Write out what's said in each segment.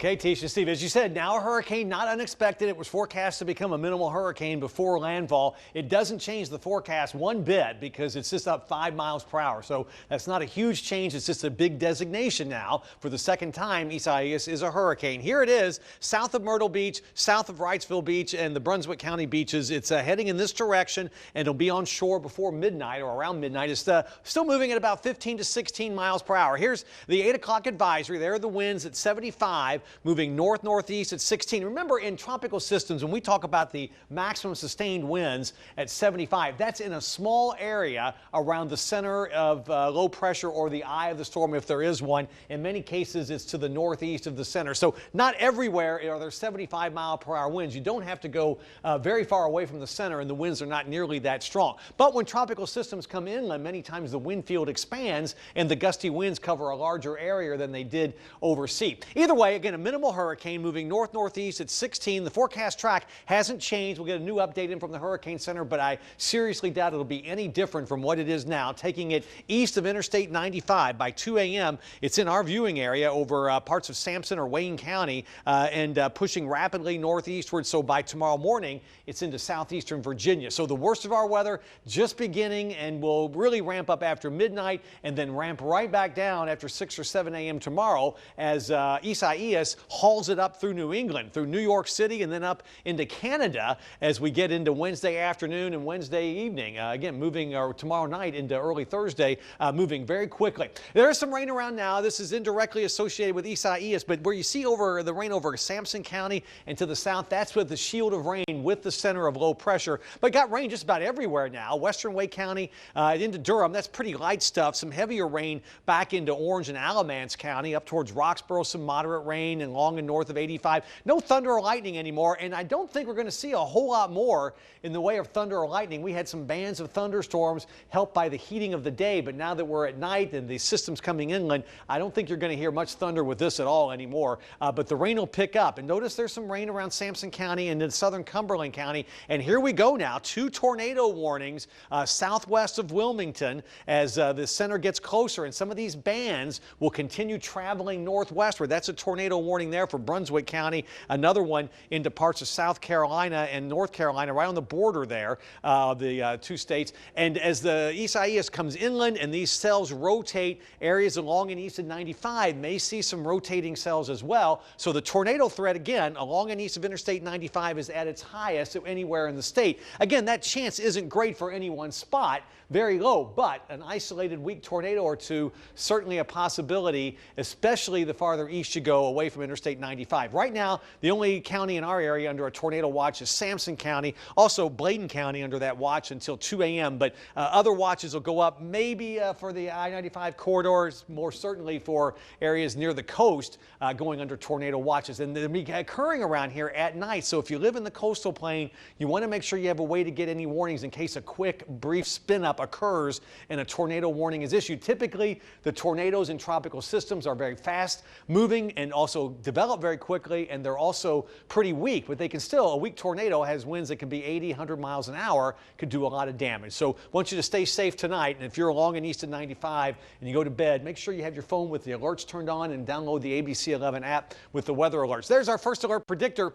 Okay, Tisha, Steve, as you said, now a hurricane, not unexpected. It was forecast to become a minimal hurricane before landfall. It doesn't change the forecast one bit because it's just up 5 miles per hour. So that's not a huge change. It's just a big designation now. For the second time, Isaias is a hurricane. Here it is, south of Myrtle Beach, south of Wrightsville Beach and the Brunswick County beaches. It's heading in this direction, and it'll be on shore before midnight or around midnight. It's still moving at about 15 to 16 miles per hour. Here's the 8 o'clock advisory. There are the winds at 75. Moving north-northeast at 16. Remember, in tropical systems, when we talk about the maximum sustained winds at 75, that's in a small area around the center of low pressure or the eye of the storm, if there is one. In many cases, it's to the northeast of the center. So not everywhere are there 75-mile-per-hour winds. You don't have to go very far away from the center, and the winds are not nearly that strong. But when tropical systems come inland, many times the wind field expands, and the gusty winds cover a larger area than they did overseas. Either way, again, a minimal hurricane moving north-northeast at 16. The forecast track hasn't changed. We'll get a new update in from the Hurricane Center, but I seriously doubt it'll be any different from what it is now. Taking it east of Interstate 95 by 2 a.m. It's in our viewing area over parts of Sampson or Wayne County and pushing rapidly northeastward. So by tomorrow morning, it's into southeastern Virginia. So the worst of our weather just beginning, and will really ramp up after midnight and then ramp right back down after 6 or 7 a.m. tomorrow as Isaias hauls it up through New England, through New York City, and then up into Canada as we get into Wednesday afternoon and Wednesday evening. Again, moving tomorrow night into early Thursday, moving very quickly. There is some rain around now. This is indirectly associated with Isaias, but where you see over the rain over Sampson County and to the south, that's with the shield of rain with the center of low pressure. But got rain just about everywhere now. Western Wake County into Durham, that's pretty light stuff. Some heavier rain back into Orange and Alamance County, up towards Roxborough, some moderate rain, and long and north of 85. No thunder or lightning anymore, and I don't think we're going to see a whole lot more in the way of thunder or lightning. We had some bands of thunderstorms helped by the heating of the day, but now that we're at night and the system's coming inland, I don't think you're going to hear much thunder with this at all anymore. But the rain will pick up, and notice there's some rain around Sampson County and in southern Cumberland County. And here we go now, 2 tornado warnings southwest of Wilmington as the center gets closer, and some of these bands will continue traveling northwestward. That's a tornado warning there for Brunswick County, another one into parts of South Carolina and North Carolina, right on the border there, the 2 states. And as the Isaias comes inland and these cells rotate, areas along and east of 95 may see some rotating cells as well. So the tornado threat, again, along and east of Interstate 95 is at its highest anywhere in the state. Again, that chance isn't great for any one spot, very low, but an isolated weak tornado or two, certainly a possibility, especially the farther east you go away from Interstate 95. Right now, the only county in our area under a tornado watch is Sampson County, also Bladen County under that watch until 2 a.m. But other watches will go up maybe for the I-95 corridors, more certainly for areas near the coast going under tornado watches. And they'll be occurring around here at night. So if you live in the coastal plain, you want to make sure you have a way to get any warnings in case a quick, brief spin-up occurs and a tornado warning is issued. Typically, the tornadoes in tropical systems are very fast moving and also develop very quickly, and they're also pretty weak, but they can still, a weak tornado has winds that can be 80, 100 miles an hour, could do a lot of damage. So I want you to stay safe tonight, and if you're along and east of 95 and you go to bed, make sure you have your phone with the alerts turned on and download the ABC 11 app with the weather alerts. There's our first alert predictor.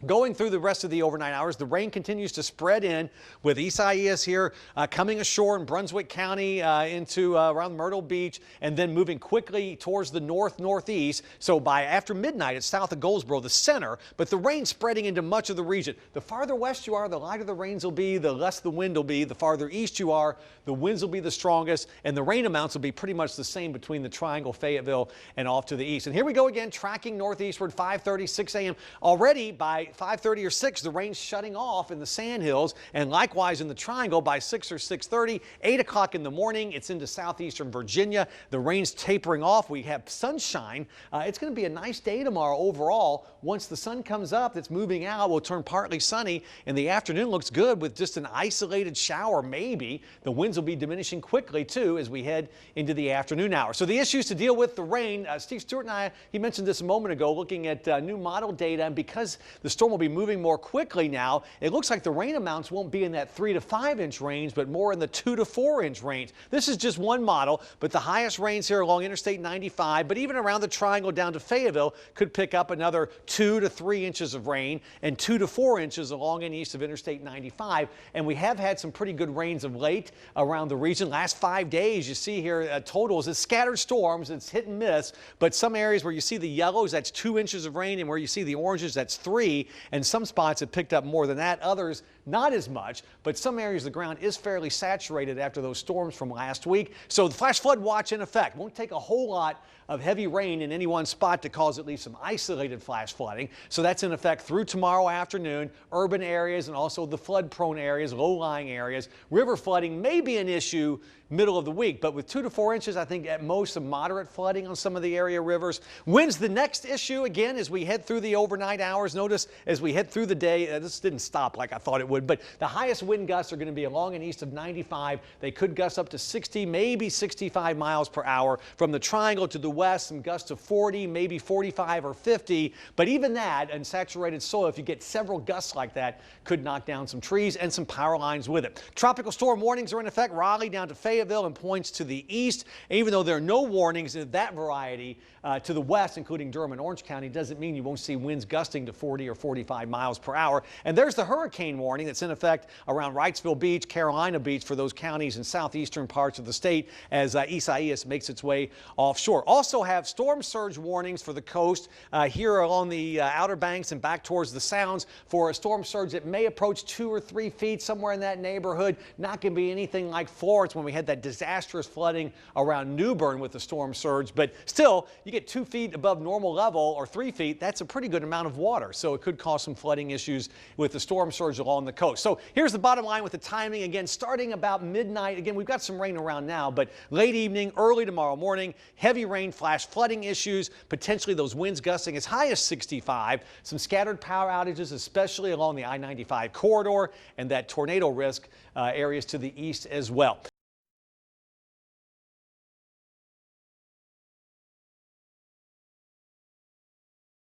Going through the rest of the overnight hours, the rain continues to spread in with Isaias here coming ashore in Brunswick County into around Myrtle Beach and then moving quickly towards the north-northeast. So by after midnight, it's south of Goldsboro, the center, but the rain spreading into much of the region. The farther west you are, the lighter the rains will be, the less the wind will be. The farther east you are, the winds will be the strongest, and the rain amounts will be pretty much the same between the Triangle, Fayetteville, and off to the east. And here we go again, tracking northeastward, 5:30, 6 a.m. Already by 5:30 or 6, the rain's shutting off in the Sandhills, and likewise in the Triangle by 6 or 6:30, 8 o'clock in the morning, it's into southeastern Virginia. The rain's tapering off. We have sunshine. It's going to be a nice day tomorrow overall. Once the sun comes up, it's moving out, we'll turn partly sunny, and the afternoon looks good with just an isolated shower maybe. The winds will be diminishing quickly too as we head into the afternoon hour. So the issues to deal with the rain, Steve Stewart and I, he mentioned this a moment ago, looking at new model data, and because The storm will be moving more quickly now. It looks like the rain amounts won't be in that 3 to 5 inch range, but more in the 2 to 4 inch range. This is just one model, but the highest rains here along Interstate 95, but even around the Triangle down to Fayetteville could pick up another 2 to 3 inches of rain and 2 to 4 inches along and east of Interstate 95. And we have had some pretty good rains of late around the region. Last 5 days, you see here totals. It's scattered storms. It's hit and miss, but some areas where you see the yellows, that's 2 inches of rain, and where you see the oranges, that's 3. And some spots have picked up more than that. Others, not as much, but some areas of the ground is fairly saturated after those storms from last week. So the flash flood watch in effect. Won't take a whole lot of heavy rain in any one spot to cause at least some isolated flash flooding. So that's in effect through tomorrow afternoon. Urban areas and also the flood-prone areas, low-lying areas. River flooding may be an issue middle of the week, but with 2 to 4 inches, I think at most some moderate flooding on some of the area rivers. Winds the next issue again as we head through the overnight hours. Notice as we head through the day, this didn't stop like I thought it would, but the highest wind gusts are going to be along and east of 95. They could gust up to 60, maybe 65 miles per hour. From the Triangle to the west, some gusts of 40, maybe 45 or 50. But even that, in saturated soil, if you get several gusts like that, could knock down some trees and some power lines with it. Tropical storm warnings are in effect. Raleigh down to Fayetteville and points to the east. Even though there are no warnings of that variety to the west, including Durham and Orange County, doesn't mean you won't see winds gusting to 40 or 45 miles per hour. And there's the hurricane warning that's in effect around Wrightsville Beach, Carolina Beach for those counties in southeastern parts of the state as Isaias makes its way offshore. Also have storm surge warnings for the coast here along the Outer Banks and back towards the Sounds for a storm surge that may approach 2 or 3 feet, somewhere in that neighborhood. Not going to be anything like Florence when we had that disastrous flooding around New Bern with the storm surge, but still, you get 2 feet above normal level or 3 feet, that's a pretty good amount of water. So it could cause some flooding issues with the storm surge along the coast. So here's the bottom line with the timing. Again, starting about midnight. Again, we've got some rain around now, but late evening, early tomorrow morning, heavy rain, flash flooding issues, potentially those winds gusting as high as 65, some scattered power outages, especially along the I-95 corridor, and that tornado risk areas to the east as well.